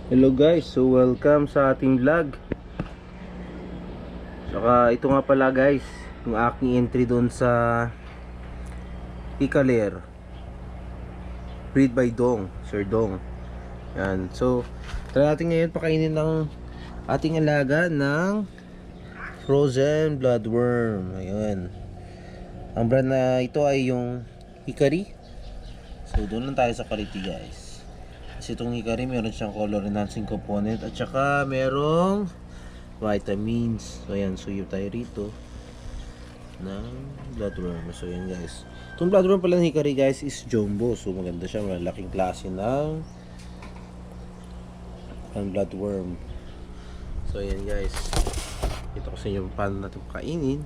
Hello guys, so welcome sa ating vlog. Saka ito nga pala guys, yung aking entry doon sa Ikaler, breed by Dong, Sir Dong. Yan, so try natin ngayon pakainin ng ating alaga ng frozen bloodworm. Ayun, ang brand na ito ay yung Hikari. So doon lang tayo sa quality guys. Kasi itong Hikari meron siyang color enhancing component at saka merong vitamins. So ayan, suyop tayo rito ng bloodworm. So ayan guys, itong bloodworm pala ng Hikari guys is jumbo. So maganda siya, malaking klase ng bloodworm. So ayan guys, ito ko sa inyo paano natin kainin.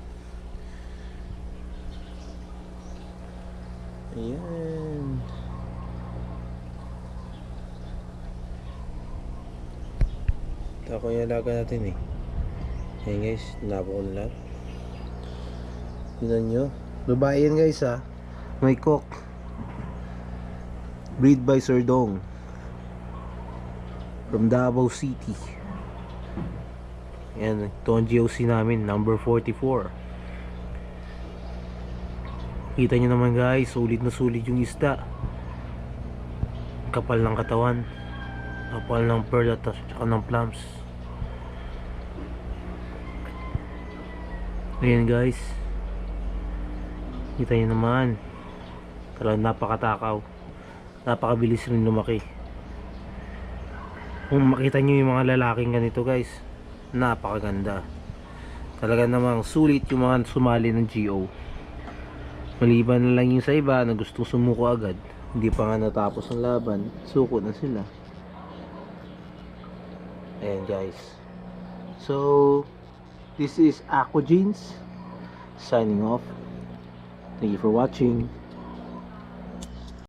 Ayan, ito ako yung alaga natin eh. Ayan guys, nabo ko na lang. Tignan nyo, babae yan guys ha, may cock, breed by Sir Dong from Davao City. Ayan, ito ang GOC namin, number 44. Kita nyo naman guys, sulit na sulit yung isda, kapal ng katawan, kapal ng pearl at saka ng plums. Ayan guys, kita nyo naman, talagang napakatakaw, napakabilis rin lumaki. Kung makita nyo yung mga lalaking ganito guys, napakaganda talaga, namang sulit yung mga sumali ng GO. Maliban na lang yung sa iba na gustong sumuko agad, hindi pa nga natapos ang laban, suko na sila. Ayan guys, so this is Aqua Jeans signing off. Thank you for watching.